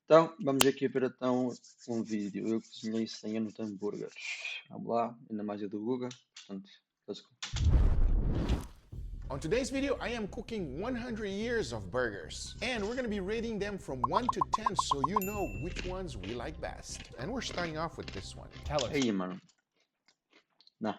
Então, vamos aqui ver então um vídeo. Eu cozinhei 100 anos de hambúrgueres. Vamos lá, ainda mais é do Guga. Portanto, let's go. On today's video, I am cooking 100 years of burgers. And we're gonna be rating them from 1 to 10 so you know which ones we like best. And we're starting off with this one. Tell us. Aí, mano. Não.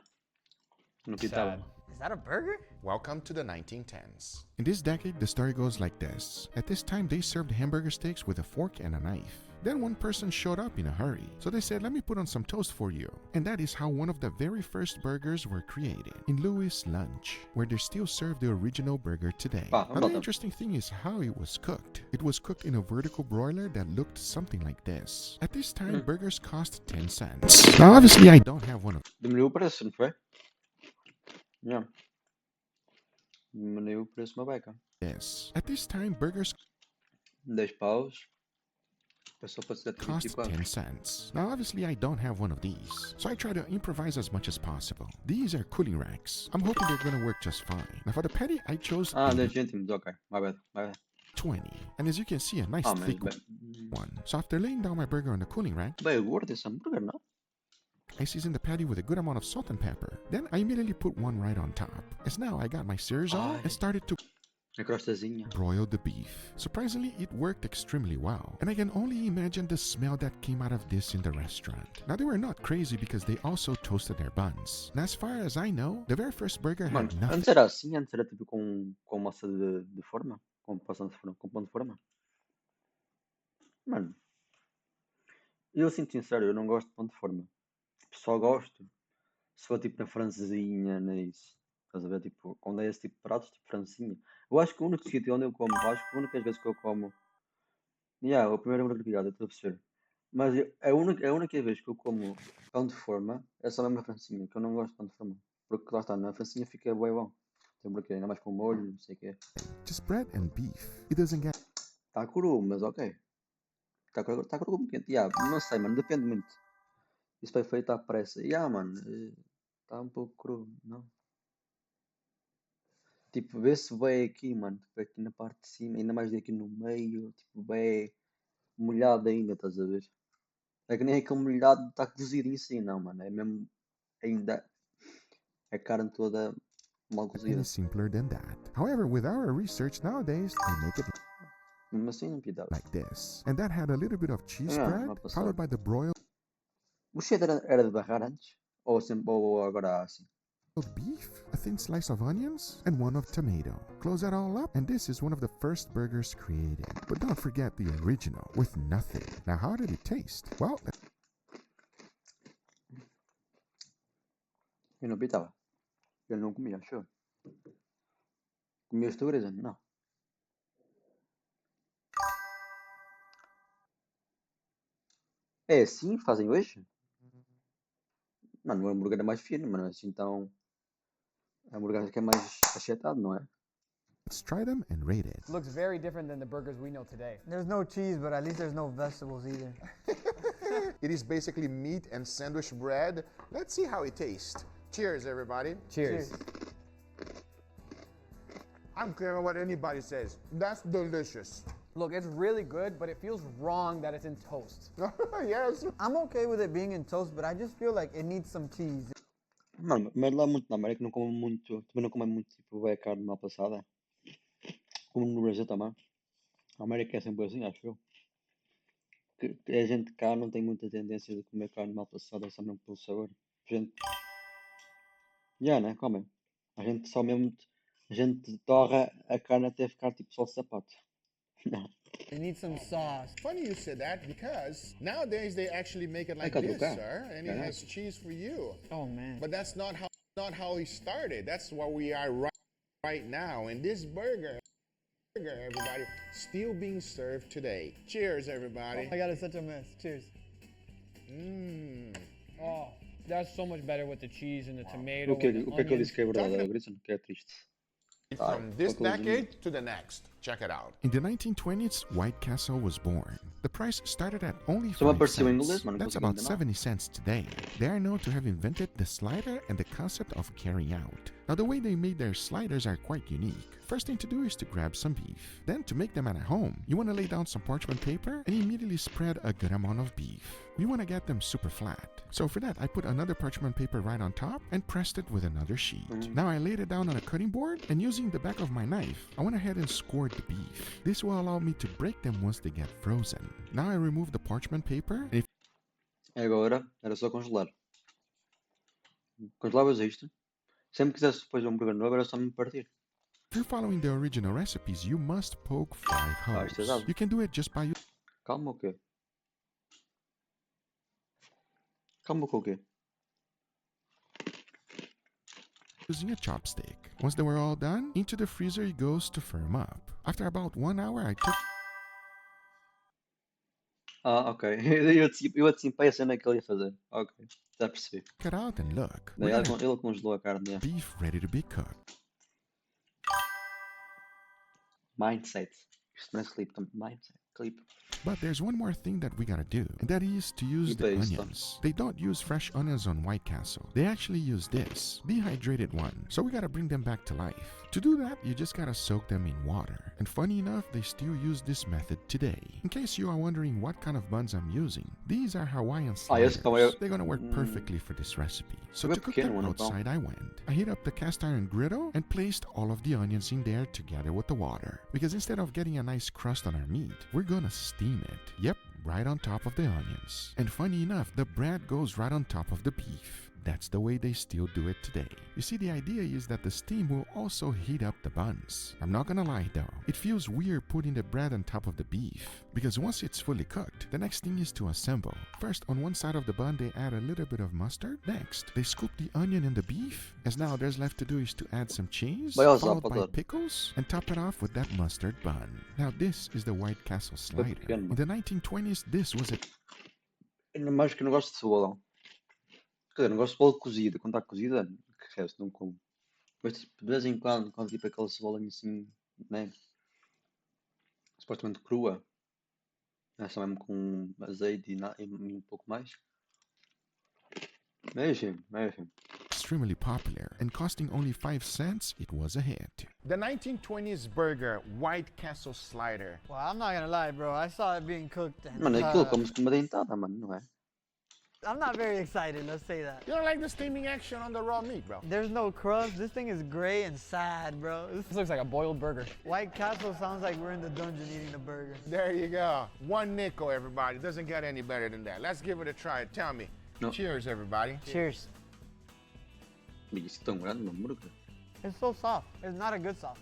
Não pitava. Sad. Is that a burger? Welcome to the 1910s. In this decade, the story goes like this. At this time, they served hamburger steaks with a fork and a knife. Then one person showed up in a hurry. So they said, let me put on some toast for you. And that is how one of the very first burgers were created. In Louis' Lunch, where they still serve the original burger today. Another interesting thing is how it was cooked. It was cooked in a vertical broiler that looked something like this. At this time, burgers cost 10 cents. Now, obviously, I don't have one of Diminuiu o preço, não foi? Yeah. Diminuiu o preço uma beca. this. At this time, burgers 10 paus. Passou para cost 7,24. 10 cents. Now, obviously, I don't have one of these, so I try to improvise as much as possible. These are cooling racks. I'm hoping they're gonna work just fine. Now, for the patty, I chose 10 cêntimos, ok. My bad. 20. And as you can see, a nice Mas thick one. So after laying down my burger on the cooling rack, bem gordo esse hambúrguer, não? I season the patty with a good amount of salt and pepper. Then I immediately put one right on top. As now I got my sears on and started to A crostazinha. broil the beef. Surprisingly, it worked extremely well, and I can only imagine the smell that came out of this in the restaurant. Now, they were not crazy because they also toasted their buns. And as far as I know, the very first burger Mano, had nothing. antes era assim, antes era tipo com massa de forma, com pão de forma, com pão de forma. Mano, eu sinto sincero, eu não gosto de pão de forma. Só gosto se for tipo na francesinha, não é isso. Estás a ver? Tipo, quando é esse tipo de pratos, tipo francesinha. Eu acho que o único sítio onde eu como, acho que a única vez que eu como. O primeiro hambúrguer picado, eu estou a perceber. Mas a única vez que eu como pão de forma é só mesmo a francesinha, que eu não gosto de pão de forma. Porque lá está, na francesinha fica bem bom. Tem porquê, ainda mais com molho, não sei o quê. Just bread and beef. It doesn't get Está cru, mas ok. Está cru como quente. Não sei, mano, depende muito. Isso foi feito à pressa. Mano, está um pouco cru, não? Tipo, vê-se bem aqui, mano. Tipo, aqui na parte de cima, ainda mais aqui no meio. Tipo, bem molhado ainda, estás a ver? É que nem aquele molhado está cozido em si, não, mano. É mesmo ainda a carne toda mal cozida. any simpler than that. However, with our research nowadays, they make it Mesmo assim, não pidava. like this. And that had a little bit of cheese Yeah, spread, vai passar. followed by the broiled O cheddar era de barrar antes? Ou agora há assim? beef, a thin slice of onions, and one of tomato. Close that all up, and this is one of the first burgers created. But don't forget the original, with nothing. Now, how did it taste? Well, Eu não pitava. Eu não comia, acho eu. Comias tu, Grayson? Não. É assim que fazem hoje? Mano, o hambúrguer é mais fino, mano. Assim, então. O hambúrguer que é mais achatado, não é? let's try them and rate it. Looks very different than the burgers we know today. There's no cheese, but at least there's no vegetables either. It is basically meat and sandwich bread. Let's see how it tastes. Cheers, everybody. Cheers. I don't care what anybody says. That's delicious. Look, it's really good, but it feels wrong that it's in toast. Yes. I'm okay with it being in toast, but I just feel like it needs some cheese. Mano, mas lá muito na América não como muito. Também não comem muito tipo a carne mal passada. Como no Brasil também. A América é sempre assim, acho eu. Que a gente cá não tem muita tendência de comer carne mal passada só mesmo pelo sabor. A gente. Né? Comem. A gente só mesmo. A gente torra a carne até ficar tipo só de sapato. It needs some sauce. Funny you said that because nowadays they actually make it like I got this, Ukra. sir, and it has cheese for you. Oh man. But that's not how it started. That's what we are right now. And this burger, everybody, still being served today. Cheers, everybody. Oh my god, it's such a mess. Cheers. Oh, that's so much better with the cheese and the tomato. O que with the é que eu onions. disse que é verdade, Grayson? Que é triste. From this decade to the next. Check it out. In the 1920s, White Castle was born. The price started at only Só me 5 apareceu em inglês, cents. mas não That's consegui about entender nada. 70 cents today. They are known to have invented the slider and the concept of carrying out. Now the way they made their sliders are quite unique. First thing to do is to grab some beef. Then to make them at home, you want to lay down some parchment paper and immediately spread a good amount of beef. We want to get them super flat. So for that, I put another parchment paper right on top and pressed it with another sheet. Now I laid it down on a cutting board and using the back of my knife, I went ahead and scored the beef. This will allow me to break them once they get frozen. Now I remove the parchment paper and if Agora era só congelar. Congelavas isto. Sempre que quisesse depois um hambúrguer novo era só me partir. you're following the original recipes, you must poke 5 isto é holes. dado. You can do it just by Calma o quê? Calma com o quê? using a chopstick. Once they were all done, into the freezer it goes to firm up. After about 1 hour, I took Ah, ok. Eu antecipei a cena que ele ia fazer. Ok, já percebi. it out and look. We Daí got a ele congelou a carne. Yeah. beef ready to be cooked. Mindset. Isto não é sleep, mindset. Clip. But there's one more thing that we gotta do, and that is to use the Paste. onions. They don't use fresh onions on White Castle. They actually use this, dehydrated one. So we gotta bring them back to life. To do that, you just gotta soak them in water. And funny enough, they still use this method today. In case you are wondering what kind of buns I'm using, these are Hawaiian sliders. They're gonna work perfectly for this recipe. So to cook them outside, I went. I heat up the cast iron griddle and placed all of the onions in there together with the water. Because instead of getting a nice crust on our meat, we're gonna steam it. Yep, right on top of the onions. And funny enough, the bread goes right on top of the beef. That's the way they still do it today. You see, the idea is that the steam will also heat up the buns. I'm not gonna lie though, it feels weird putting the bread on top of the beef, because once it's fully cooked, the next thing is to assemble. First, on one side of the bun they add a little bit of mustard. Next, they scoop the onion and the beef, as now there's left to do is to add some cheese, followed by pickles, and top it off with that mustard bun. Now this is the White Castle slider. In the 1920s, this was a... Ainda mais que eu não gosto de cebola. Quer dizer, não gosto de cebola cozida. Quando está cozida, que resto, não como. Mas tipo, de vez em quando tipo aquela cebola assim, né? Supostamente crua. Essa mesmo com azeite e um pouco mais. Mesmo. extremely popular, and costing only 5 cents, it was a hit. The 1920s burger, White Castle slider. Well, I'm not gonna lie, bro. I saw it being cooked. And, Mano, aquilo come-se com uma dentada, mano, não é? I'm not very excited, let's say that. You don't like the steaming action on the raw meat, bro? There's no crust. This thing is gray and sad, bro. This looks like a boiled burger. White Castle sounds like we're in the dungeon eating the burger. There you go. 1 nickel, everybody. Doesn't get any better than that. Let's give it a try. Tell me. No. Cheers, everybody. Cheers. Isso tão grande, um hambúrguer. It's so soft. It's not a good soft.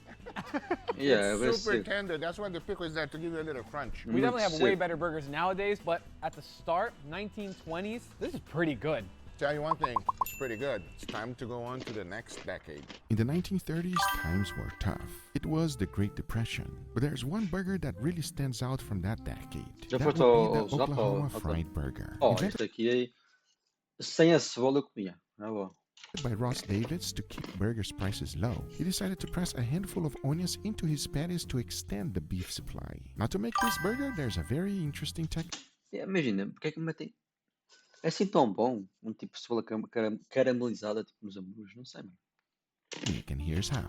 Yeah, It's super tender. That's why the pickle is there, to give you a little crunch. We definitely have way better burgers nowadays, but at the start, 1920s, this is pretty good. Tell you one thing, it's pretty good. It's time to go on to the next decade. In the 1930s, times were tough. It was the Great Depression. But there's one burger that really stands out from that decade. Já That foste would be ao the Japão? Oklahoma Fried Burger. Oh, Invented isto aqui é... Sem a cebola eu comia. Na boa. by Ross Davids to keep burgers' prices low, he decided to press a handful of onions into his patties to extend the beef supply. Now to make this burger, there's a very interesting technique. Imagina, porque é que me metem... É assim tão bom, um tipo de cebola caramelizada, tipo nos hambúrgueres, não sei, mano. And here's how.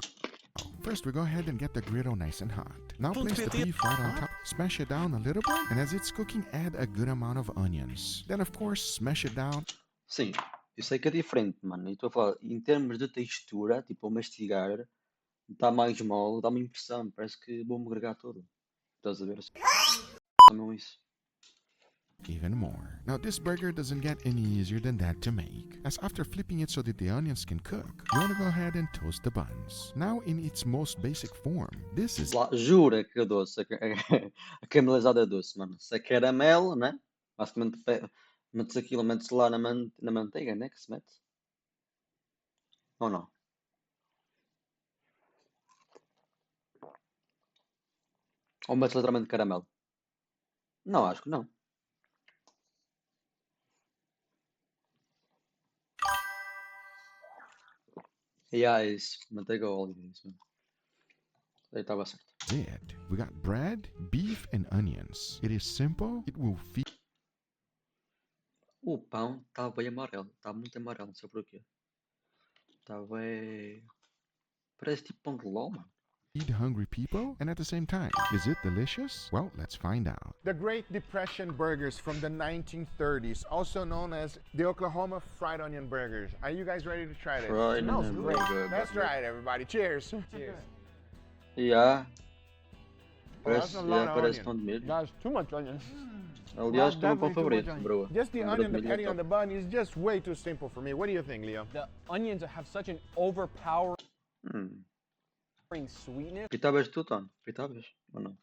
First, we go ahead and get the griddle nice and hot. Now place the beef right on top, smash it down a little bit, and as it's cooking, add a good amount of onions. Then, of course, smash it down. Sim, eu sei que é diferente, mano. E estou a falar, em termos de textura, tipo, ao mastigar, está mais mole, dá uma impressão, parece que vou-me gregar todo. Estás a ver? Não isso. Even more. Now this burger doesn't get any easier than that to make, as after flipping it so that the onions can cook, you want to go ahead and toast the buns. Now in its most basic form, this is... Lá, jura que é doce, a caramelizada é doce, mano. Se é caramelo, né? Basicamente, metes aquilo, metes lá na manteiga, né? Que se mete. Ou não? Ou metes literalmente caramelo? Não, acho que não. E há isso, manteiga ou óleo, isso mesmo. Aí estava certo. It. We got bread, beef, and onions. It is simple. It will feed O pão está bem amarelo. Está muito amarelo, não sei porquê. Está bem... Parece tipo pão de ló, mano. hungry people, and at the same time, is it delicious? Well, let's find out. The Great Depression burgers from the 1930s, also known as the Oklahoma fried onion burgers. Are you guys ready to try this? Fried smells onion great. burger, Let's but- try it, everybody. Cheers. Cheers. Yeah. that's Parece, a lot of parece onion. pão de milho. That's too much onion. Aliás, That's estou no pão definitely too favorito, much onion. bro. Just the Agora onion, de the milho é patty on top. the bun is just way too simple for me. What do you think, Leo? The onions have such an overpowering sweetness. Pitavas tu, Tom? Pitavas? Ou não?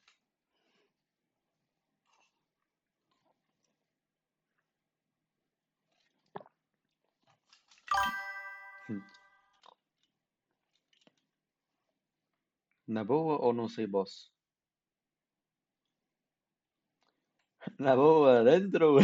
Na boa ou não sei, boss? Na boa, dentro.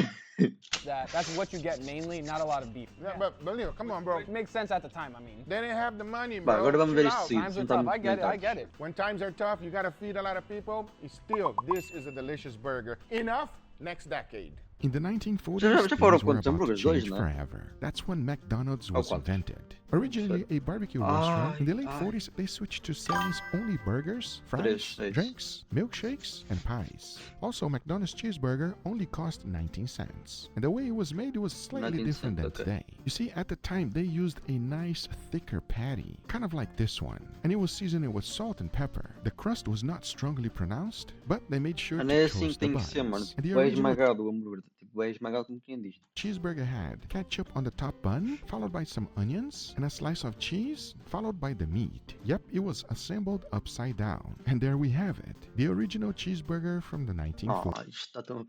That's what you get mainly, not a lot of beef. Yeah, but Leo, come on, bro. It makes sense at the time, I mean. They didn't have the money, Bah, bro. agora vamos ver Chill isto out. seguido. Times se are não está tough, muito I get it, I comentado. get it. When times are tough, you gotta feed a lot of people. Still, this is a delicious burger. Enough. Next decade. In the 1940s, Já foram things were quantos about to hambúrgueres? Dois, change né? forever. That's when McDonald's was quantos? invented. Originally a barbecue restaurant, in the late 40s they switched to selling only burgers, fries, seis. drinks, milkshakes, and pies. Also, McDonald's cheeseburger only cost 19 cents. And the way it was made was slightly 19 different than cents, okay. today. You see, at the time they used a nice thicker patty, kind of like this one. And it was seasoned with salt and pepper. The crust was not strongly pronounced, but they made sure Não to é assim toast que the tem que ser, mano. buns. And the Tipo, é original esmagado o hambúrguer. Tipo, é esmagado como quem diz. cheeseburger had ketchup on the top bun, followed by some onions and a slice of cheese, followed by the meat. Yep, it was assembled upside down. And there we have it, the original cheeseburger from the 1940s. Ah, isto está tão...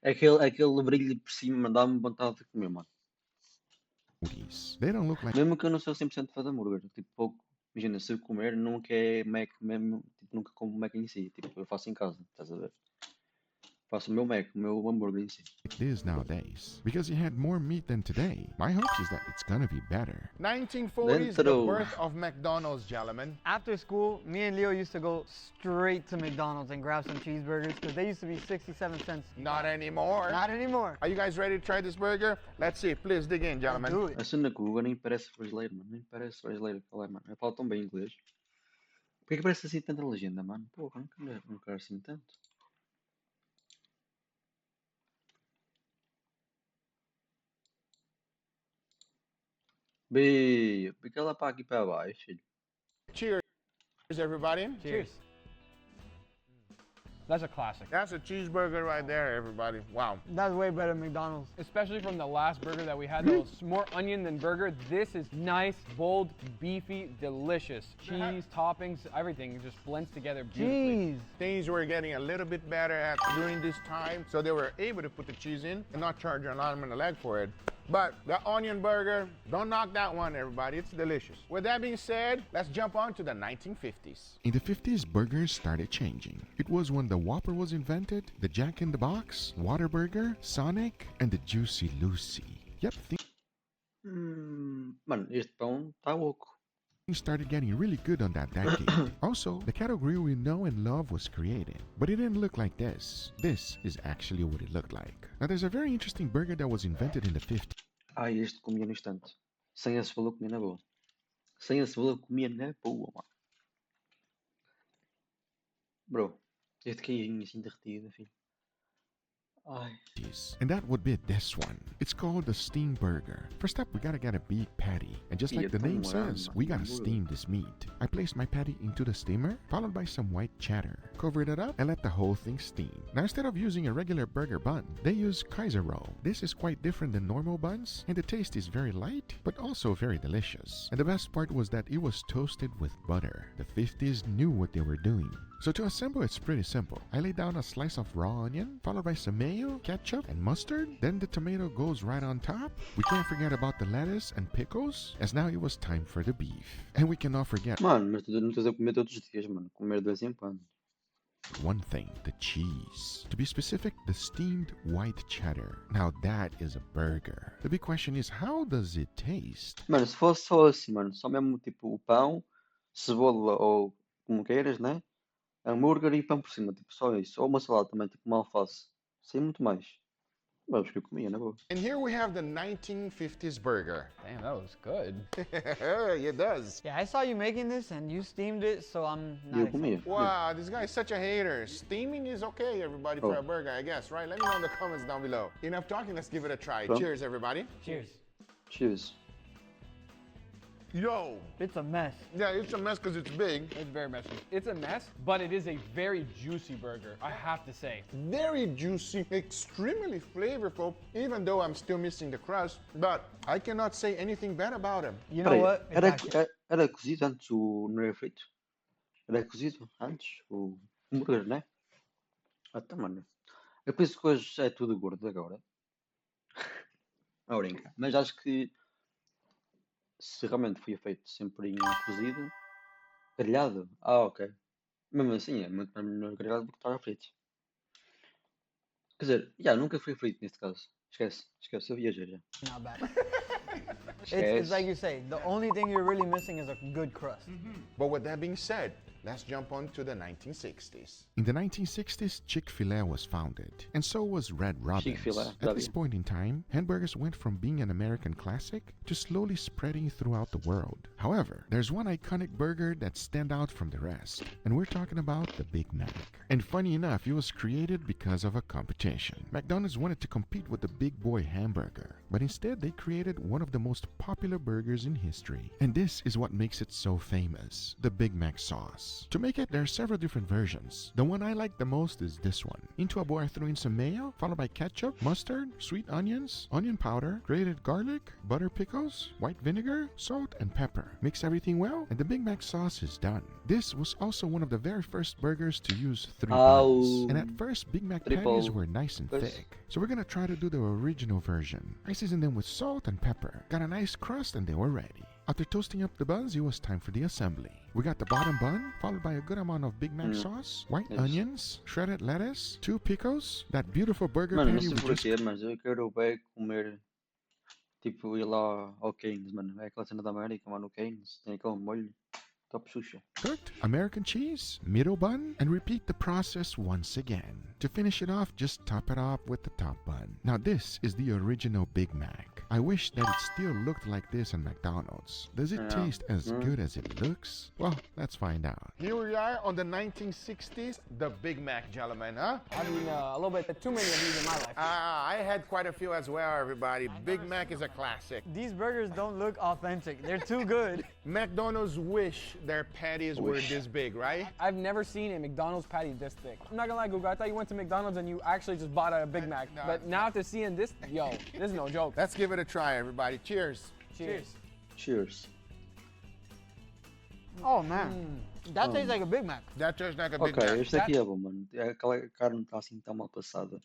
aquele brilho por cima dá-me vontade de comer, mano. They don't look like Mesmo que eu não sou 100% fã de hambúrguer. Tipo, pouco. Imagina, se eu comer, nunca é Mac mesmo. Tipo, nunca como Mac em si. Tipo, eu faço em casa, estás a ver? Faço o meu Mac, o meu hambúrguer em si. this nowadays, because it had more meat than today. My hope is that it's gonna be better. 1940s, the Dentro. birth of McDonald's, gentlemen. After school, me and Leo used to go straight to McDonald's and grab some cheeseburgers because they used to be 67 cents. Not anymore. Not anymore. Are you guys ready to try this burger? Let's see. Please dig in, gentlemen. Do it. A cena que o Guga nem parece brasileiro, mano. Nem parece brasileiro falar, mano. Eu falo tão bem inglês. Porquê que parece assim tanta legenda, mano? Porra, não quero assim tanto. Fica lá para aqui para baixo, filho. Cheers, everybody. Cheers. That's a classic. That's a cheeseburger right there, everybody. Wow. That's way better than McDonald's. Especially from the last burger that we had that was more onion than burger. This is nice, bold, beefy, delicious. Cheese, toppings, everything just blends together beautifully. Jeez. Things were getting a little bit better during this time, so they were able to put the cheese in and not charge an arm and a leg for it. But the onion burger, don't knock that one, everybody. It's delicious. With that being said, let's jump on to the 1950s. In the 50s, burgers started changing. It was when the Whopper was invented, the Jack in the Box, Whataburger, Sonic, and the Juicy Lucy. Yep, Mano, este pão está louco. things started getting really good on that decade. Also, the category we know and love was created, but it didn't look like this. This is actually what it looked like. Now, there's a very interesting burger that was invented in the 50s. Ai, este comia no instante. Sem a cebola comia na boa. Sem a cebola comia na boa, mano. Bro, este queijinho assim derretido, filho. Ai. And that would be this one. It's called the steam burger. First up, we gotta get a big patty. And just like the name says, we gotta steam this meat. I placed my patty into the steamer, followed by some white cheddar. Covered it up and let the whole thing steam. Now, instead of using a regular burger bun, they use Kaiser roll. This is quite different than normal buns, and the taste is very light, but also very delicious. And the best part was that it was toasted with butter. The 50s knew what they were doing. So to assemble, it's pretty simple. I lay down a slice of raw onion, followed by some mayo, ketchup, and mustard. Then the tomato goes right on top. We can't forget about the lettuce and pickles, as now it was time for the beef. And we cannot forget Mano, mas tu não estás a comer todos os dias, mano. Comer de vez em quando. one thing, the cheese. To be specific, the steamed white cheddar. Now that is a burger. The big question is, how does it taste? Mano, se fosse só assim, mano, só mesmo tipo o pão, cebola ou como queiras, né? Hambúrguer e pão por cima, tipo, só isso. Ou uma salada também, tipo, uma alface. Sem muito mais. Mas que eu comia, na boa. And here we have the 1950s burger. Damn, that was good. It does. Yeah, I saw you making this and you steamed it, so I'm E not eu excited. comia. Wow, this guy is such a hater. Steaming is okay, everybody, for Oh. a burger, I guess, right? Let me know in the comments down below. Enough talking, let's give it a try. Pronto. Cheers, everybody. Cheers. Cheers. Yo, It's a mess. yeah, it's a mess because it's big. It's very messy. It's a mess, but it is a very juicy burger, I have to say. Very juicy, extremely flavorful, even though I'm still missing the crust, but I cannot say anything bad about him. You know Peraí, what? It's era, actually- era cozido antes o. Não era frito? Era cozido antes o hambúrguer, né? Ah, tá, mano. Eu penso que hoje é tudo gordo agora. Não brinca. Mas acho que se realmente foi feito sempre em cozido, grelhado. Ah, ok. Mesmo assim é muito melhor grelhado do que estar frito. Quer dizer, já, nunca foi frito neste caso. Esquece, eu viajei já. not bad. Esquece. It's like you say, the only thing you're really missing is a good crust. But with that being said, let's jump on to the 1960s. In the 1960s, Chick-fil-A was founded, and so was Red Robin's. Chick-fil-A, At this point in time, hamburgers went from being an American classic to slowly spreading throughout the world. However, there's one iconic burger that stands out from the rest, and we're talking about the Big Mac. And funny enough, it was created because of a competition. McDonald's wanted to compete with the Big Boy hamburger, but instead they created one of the most popular burgers in history. And this is what makes it so famous, the Big Mac sauce. To make it, there are several different versions. The one I like the most is this one. Into a bowl I threw in some mayo, followed by ketchup, mustard, sweet onions, onion powder, grated garlic, butter pickles, white vinegar, salt, and pepper. Mix everything well, and the Big Mac sauce is done. This was also one of the very first burgers to use 3 buns. And at first, Big Mac patties were nice and thick. So we're gonna try to do the original version. I seasoned them with salt and pepper. Got a nice crust and they were ready. After toasting up the buns, it was time for the assembly. We got the bottom bun, followed by a good amount of Big Mac sauce, white Yes. onions, shredded lettuce, 2 pickles, that beautiful burger Mano, não patty sei we just... porquê, mas eu quero bem comer. Tipo, ir lá ao Keynes, mano. É aquela cena da América, mano. O Keynes tem aquele molho. Top Xuxa. cooked, American cheese, middle bun, and repeat the process once again. To finish it off, just top it off with the top bun. Now this is the original Big Mac. I wish that it still looked like this in McDonald's. Does it Yeah. taste as good as it looks? Well, let's find out. Here we are on the 1960s, the Big Mac, gentlemen, huh? I've eaten a little bit too many of these in my life. I had quite a few as well, everybody. Big Mac is a classic. These burgers don't look authentic. They're too good. McDonald's wish their patties were this big, right? I've never seen a McDonald's patty this thick. I'm not gonna lie, Guga, I thought you went to McDonald's and you actually just bought a Big Mac. No. But now after seeing this, yo, this is no joke. Let's give it a try, everybody. Cheers. Cheers. Cheers. Oh man, that tastes like a Big Mac. That tastes like a Big Ok, Mac. este aqui é bom, mano. Aquela carne está assim tão mal passada.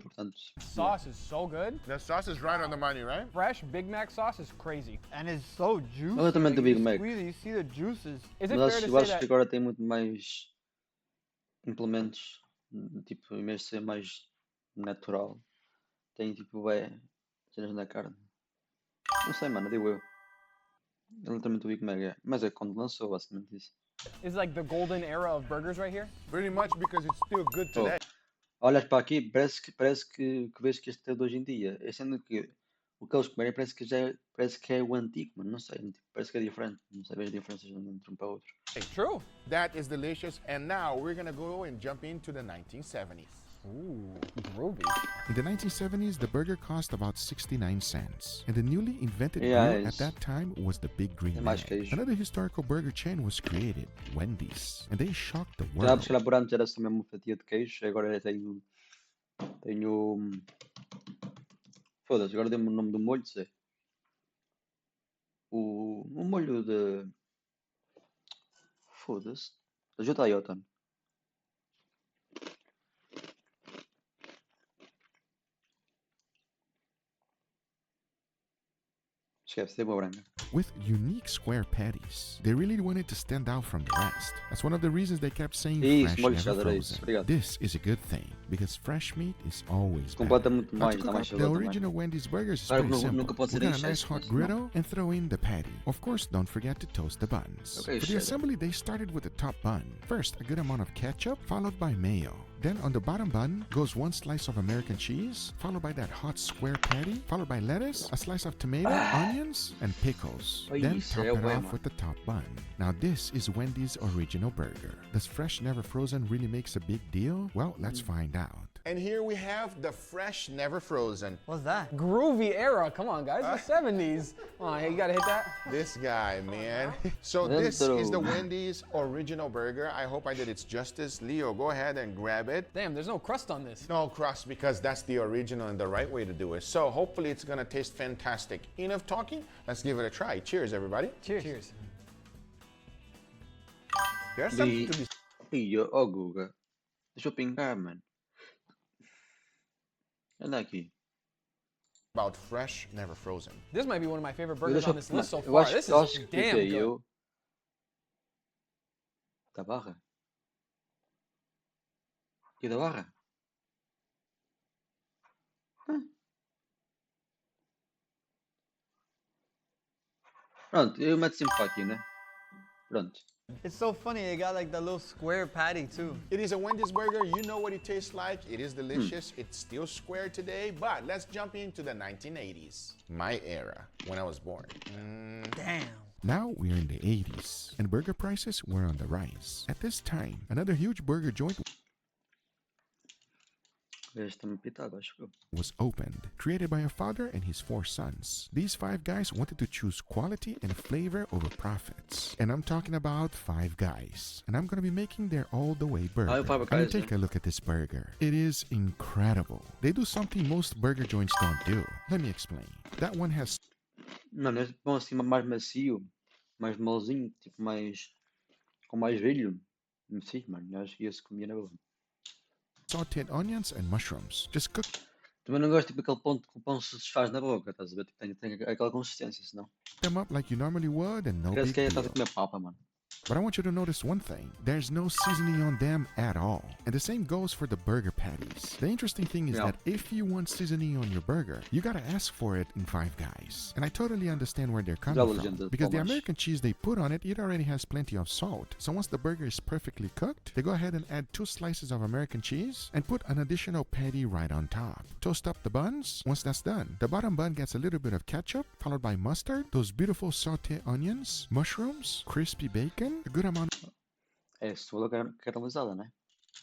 Portanto, Sauce is so good. The sauce is right on the money, right? Fresh Big Mac sauce is crazy. And it's so juicy. Exatamente o Big you Mac. squeeze it, you see the juices. Is it mas fair to eu say acho that que agora tem muito mais implementos. Tipo, em vez de ser mais natural, tem tipo, cenas na carne. Não sei, mano, digo eu. É literalmente o Big Mac, é. Mas é quando lançou, basicamente isso. is like the golden era of burgers right here? Pretty much because it's still good today. Olhas para aqui, parece que vês que este é de hoje em dia. É sendo que o que eles comerem parece que é o antigo, mano. Não sei, tipo, parece que é diferente. Não sei, vejo diferenças entre um para o outro. True. That is delicious. And now we're gonna go and jump into the 1970s. Ooh, groovy. In the 1970s, the burger cost about 69 cents, and the newly invented Yeah, grill at it's- that time was the Big Green É mais Man. queijo. Another historical burger chain was created, Wendy's, and they shocked the Já, world. se calhar por antes era só mesmo uma fatia de queijo, agora tenho. Foda-se, agora dei-me o nome do molho, sei. O molho de. Foda-se. Ajuda aí, Otano. Esquece, tem uma branca. with unique square patties. They really wanted to stand out from the rest. That's one of the reasons they kept saying Isso, fresh, molhos never adorei isso. frozen. Obrigado. This is a good thing, because fresh meat is always Completa better. muito Now, mais, to dá cook mais up the sabor também. original Wendy's burgers is Claro que pretty simple. nunca pode We ser em got a nice excesso, hot mas não. griddle and throw in the patty. Of course, don't forget to toast the buns. Okay, For the shit. assembly, they started with the top bun. First, a good amount of ketchup, followed by mayo. Then on the bottom bun goes one slice of American cheese, followed by that hot square patty, followed by lettuce, a slice of tomato, onions, and pickles. Oi, Then isso top é it bué, off mano. with the top bun. Now this is Wendy's original burger. Does fresh, never frozen really makes a big deal? Well, let's find out. And here we have the fresh, never frozen. What's that? Groovy era. Come on, guys. The 70s. Come on, you gotta hit that. This guy, man. So this is the Wendy's original burger. I hope I did its justice. Leo, go ahead and grab it. Damn, there's no crust on this. No crust, because that's the original and the right way to do it. So hopefully it's gonna taste fantastic. Enough talking, let's give it a try. Cheers, everybody. Cheers. Cheers. There's something to be Ih, ó Guga. Deixa eu pingar, mano. Anda aqui. about fresh, never frozen. This might be one of my favorite Eu burgers deixa on this list so eu far. acho, This eu is acho que damn fiquei good. eu. Da barra? E da barra? Pronto, eu meto sempre para aqui, né? Pronto. It's so funny, they got like the little square patty too. It is a Wendy's burger. You know what it tastes like. It is delicious. It's still square today, but let's jump into the 1980s. My era, when I was born. Damn. Now we're in the 80s, and burger prices were on the rise. At this time, another huge burger joint Está-me pitado, acho eu. was opened, created by a father and his 4 sons. These 5 guys wanted to choose quality and flavor over profits. And I'm talking about 5 guys. And I'm gonna be making their all-the-way burger. Oh, Five I mean, Guys, take a look at this burger. It is incredible. They do something most burger joints don't do. Let me explain. That one has Não, é bom assim, mais macio, mais molzinho, tipo mais. Com mais brilho. Sim, mano, eu acho que ia se comia na boa. sauteed onions and mushrooms. Just cook Também não gosto tipo aquele ponto que o pão se desfaz na boca, estás a ver? Tipo, tem aquela consistência, senão. them up like you normally would and no Parece big que deal. estás a comer papa, mano. But I want you to notice one thing. There's no seasoning on them at all. And the same goes for the burger patties. The interesting thing is Yeah. that if you want seasoning on your burger, you gotta ask for it in 5 Guys. And I totally understand where they're coming from. legend, Because the Thomas. American cheese they put on it, it already has plenty of salt. So once the burger is perfectly cooked, they go ahead and add 2 slices of American cheese and put an additional patty right on top. Toast up the buns. Once that's done, the bottom bun gets a little bit of ketchup, followed by mustard, those beautiful sauté onions, mushrooms, crispy bacon, a good amount É cebola caramelizada, né?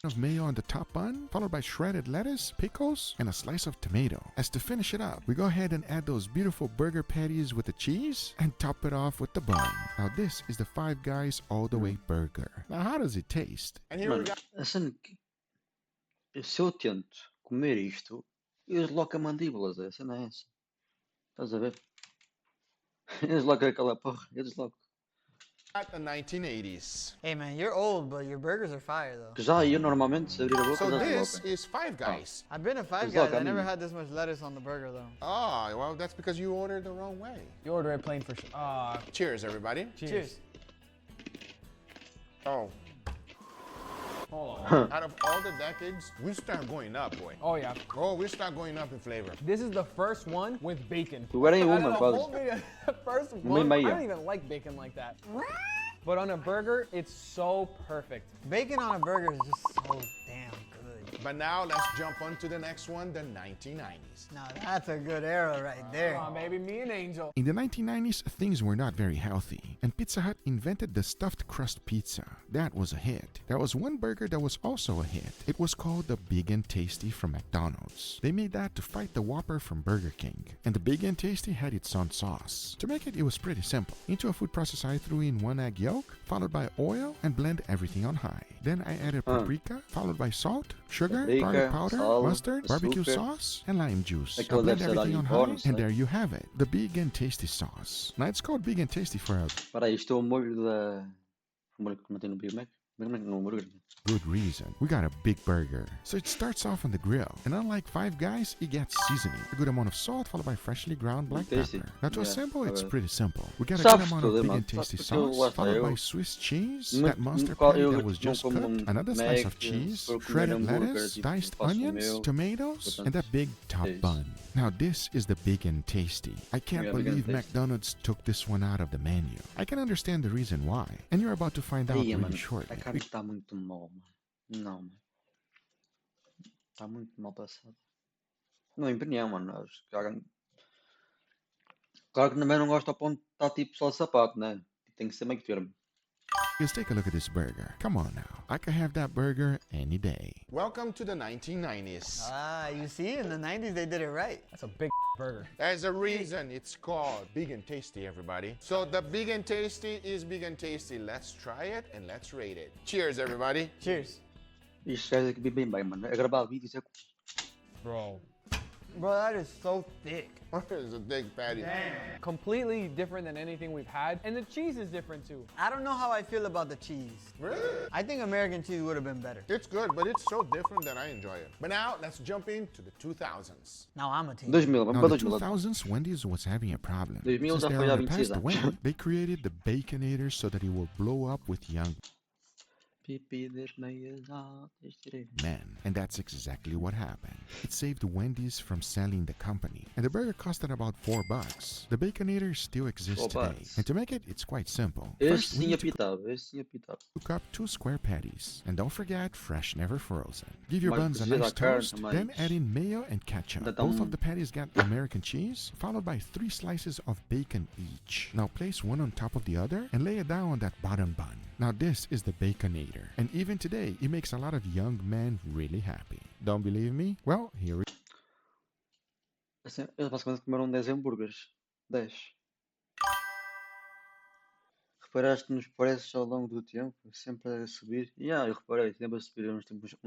of mayo on the top bun, followed by shredded lettuce, pickles, and a slice of tomato. As to finish it up, we go ahead and add those beautiful burger patties with the cheese and top it off with the bun. Now this is the 5 Guys All The Way Burger. Now how does it taste? And here we Mano, go. a cena que. Se eu tento comer isto, eu desloco a mandíbula, Zé. A cena é essa. Estás a ver? Eu desloco aquela porra, eu desloco. At the 1980s. Hey man, you're old, but your burgers are fire though. Que já eu normalmente, se abrir a boca, So já this desloco. is Five Guys. I've been to Five It's Guys. like, I never I mean- had this much lettuce on the burger though. Oh, well, that's because you ordered the wrong way. You order it plain for sure. Cheers, everybody. Cheers. Oh, Hold on. out of all the decades, we start going up, boy. Oh yeah. Oh, we start going up in flavor. This is the first one with bacon. Tu agora em Out of uma, the quase. whole video, the first Uma e one, I meia. don't even like bacon like that. But on a burger, it's so perfect. Bacon on a burger is just so damn good. But now let's jump on to the next one, the 1990s. Now that's a good era right there. Come on, baby, me and Angel. In the 1990s, things were not very healthy, and Pizza Hut invented the stuffed crust pizza. That was a hit. There was one burger that was also a hit. It was called the Big and Tasty from McDonald's. They made that to fight the Whopper from Burger King, and the Big and Tasty had its own sauce. To make it was pretty simple. Into a food processor, I threw in 1 egg yolk, followed by oil, and blend everything on high. Then I added paprika, followed by salt, sugar, Paprika, garlic powder, salt, mustard, barbecue açúcar. sauce, and lime juice. Aquilo Now blend deve ser everything alho on em high, forno, and sei. there you have it, the Big and Tasty sauce. Now it's called Big and Tasty for a Espera aí, isto é o molho da. O molho que mantém no Big Mac? Mas como é que não hambúrguer? Good reason. We got a big burger. So it starts off on the grill, and unlike Five Guys, it gets seasoning. A good amount of salt followed by freshly ground black Tasty. pepper. Now to Yeah, assemble, it's alright. pretty simple. We got a Sabes good amount tudo, of big mano. and tasty Sabes porque eu sauce, gosto, followed by eu- Swiss cheese, Muito- that monster qual- patty eu that was não just como cooked, another slice of Mac, cheese, se for comer shredded hambúrguer, lettuce, tipo, diced faço o onions, meu, tomatoes, portanto, and that big top é isso. bun. Now this is the big and tasty. I can't Yeah, big and believe tasty. McDonald's took this one out of the menu. I can understand the reason why, and you're about to find out Aí, really mano, a shortly. carne está muito mal, mano. Não, mano. Está muito mal passada. Na minha opinião, mano. Acho que claro que também não gosto ao ponto de estar tipo só sapato, né? Tem que ser meio que termo. Just take a look at this burger. Come on now. I could have that burger any day. Welcome to the 1990s. Ah, you see, in the 90s they did it right. That's a big burger. There's a reason it's called Big and Tasty, everybody. So the Big and Tasty is Big and Tasty. Let's try it and let's rate it. Cheers, everybody. Cheers. Isto já é aqui bem, mano. É gravar vídeos, é... Bro. Bro, that is so thick. It's a big patty. Completely different than anything we've had. And the cheese is different too. I don't know how I feel about the cheese. Really? I think American cheese would have been better. It's good, but it's so different that I enjoy it. But now let's jump into the 2000s. Now I'm a team. 2000, vamos Now, para the 2000. 2000s, Wendy's was having a problem. 2000 Since já they foi há already 26 passed anos. away, they created the Baconator so that it will blow up with young Pipi das meias altas, tirei. men. And that's exactly what happened. It saved Wendy's from selling the company. And the burger costed about $4. The Baconator still exists today. $4. And to make it, it's quite simple. Este First, we sim need to apitava, este sim apitava. cook up 2 square patties. And don't forget, fresh, never frozen. Give your Mais buns a cozida nice a carne, toast, mais- then add in mayo and ketchup. Ainda Both tão- of the patties got American cheese, followed by 3 slices of bacon each. Now place one on top of the other and lay it down on that bottom bun. Now this is the Baconator. And even today, it makes a lot of young men really happy. Don't believe me? Well, here we Assim, eles basicamente comeram 10 hambúrgueres. 10. Reparaste nos preços ao longo do tempo? Sempre a subir? Eu reparei, sempre a subir uns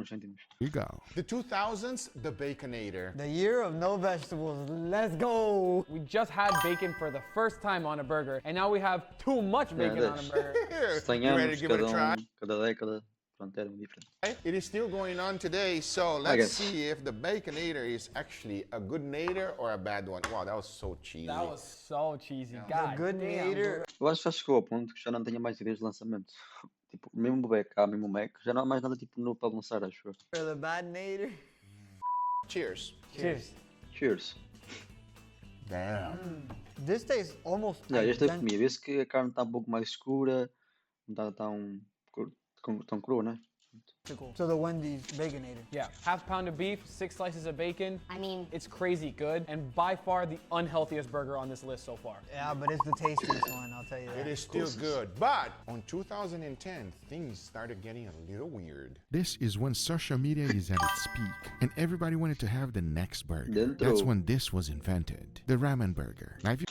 cêntimos. go. The 2000s, the Baconator. The year of no vegetables. Let's go. We just had bacon for the first time on a burger, and now we have too much bacon on a that's- burger. 100 You ready anos, to give it a try? cada década, pronto, era diferente. It is still going on today, so I let's guess. see if the Baconator is actually a good nader or a bad one. Wow, that was so cheesy. That was so cheesy. The God good damn, nader. bro. Eu acho que já chegou ao ponto que já não tenho mais ideias de lançamento. Tipo, mesmo o BK, mesmo o Mac, já não há mais nada tipo no para lançar, acho eu. For the bad nader. Cheers. Cheers. Cheers. Damn. This tastes almost Este é ident- comigo. Vê-se que a carne está um pouco mais escura, não está tão crua, né? to the Wendy's Baconator. Yeah, half pound of beef, 6 slices of bacon. I mean, It's crazy good, and by far the unhealthiest burger on this list so far. Yeah, but it's the tastiest one, I'll tell you It that. is still good, but on 2010, things started getting a little weird. This is when social media is at its peak, and everybody wanted to have the next burger. Dentro. That's when this was invented, the ramen burger. Now, if you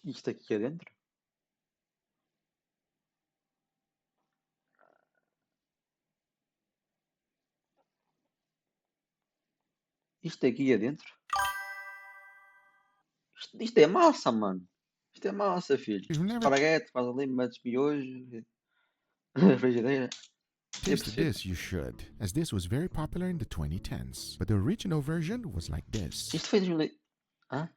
Isto aqui adentro? Isto aqui adentro? Isto é massa, mano. Isto é massa, filho. You've never- Esparguete, faz ali, metes miojo. Frigideira. tasted this, you should, as this was very popular in the 2010s. But the original version was like this. Isto foi 2000. Hã?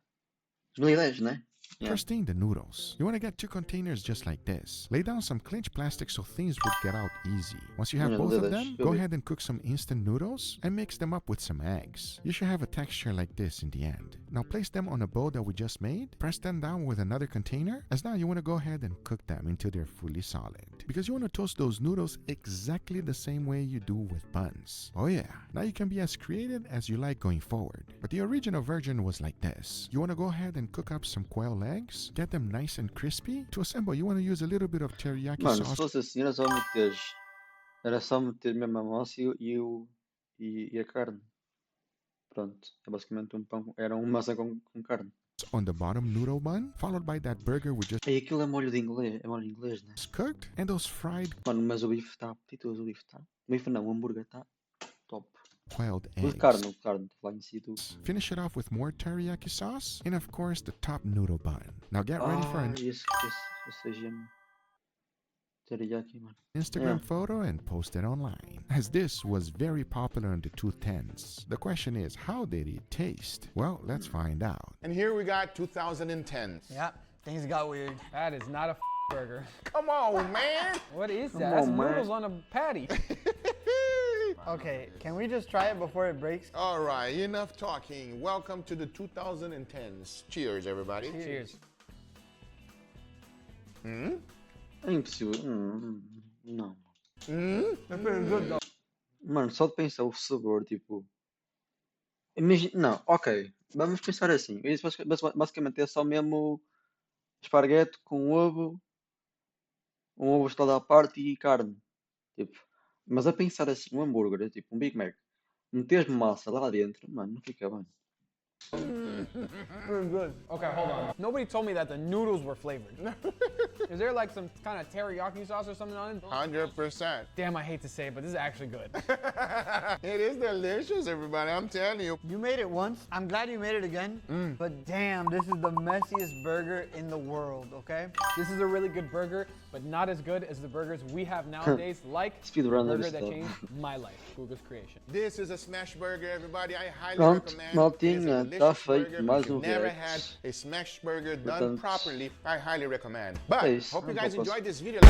2010, né? Yeah. First thing, the noodles. You want to get 2 containers just like this. Lay down some clinch plastic so things would get out easy. Once you have Yeah, both look of at them, this. go Really? ahead and cook some instant noodles and mix them up with some eggs. You should have a texture like this in the end. Now place them on a bowl that we just made, press them down with another container, as now you want to go ahead and cook them until they're fully solid. Because you want to toast those noodles exactly the same way you do with buns. Oh yeah, now you can be as creative as you like going forward. But the original version was like this. You want to go ahead and cook up some quail eggs, get them nice and crispy. To assemble, you want to use a little bit of teriyaki Mano, se sauce. fosse assim, era só meter mesmo a massa e a carne. Pronto, é basicamente um pão, era uma massa com carne. On the bottom noodle bun, followed by that burger we just E aquilo é molho de inglês, é molho de inglês, né? cooked, and those fried Mano, mas o bife está apetitoso, o bife está. O bife não, o hambúrguer está top. quailed O de eggs. carne, lá em si tudo. Finish it off with more teriyaki sauce, and of course the top noodle bun. Now get ready for an Esse regime. Teria aqui, mano. Instagram photo and post it online. As this was very popular in the 2010s, the question is, how did it taste? Well, let's find out. And here we got 2010s. Yeah, things got weird. That is not a burger. Come on, man. What is that? Come That's on, man. noodles on a patty. Okay, can we just try it before it breaks? All right, enough talking. Welcome to the 2010s. Cheers, everybody. Cheers. É impossível. Não. They're pretty good though. Mano, só de pensar o sabor, tipo. Imagina. Não, ok. Vamos pensar assim. Isso basicamente é só mesmo esparguete com ovo, um ovo estado à parte e carne. Tipo. Mas a pensar assim, um hambúrguer, é tipo um Big Mac, meteres massa lá dentro, mano, não fica bem. Pretty good. Okay, hold on. Nobody told me that the noodles were flavored. Is there like some kind of teriyaki sauce or something on it? 100%. Damn, I hate to say it, but this is actually good. It is delicious, everybody. I'm telling you. You made it once. I'm glad you made it again. But damn, this is the messiest burger in the world, okay? This is a really good burger, but not as good as the burgers we have nowadays, like the Speedrun burger this that stuff. changed my life, Guga's creation. This is a smash burger, everybody. I highly Pronto, recommend. maltinha, It is a tá delicious feito burger. mais If you um never react. had a smash burger done Portanto, properly, I highly recommend. But é isso. hope you Não guys posso- enjoyed this video.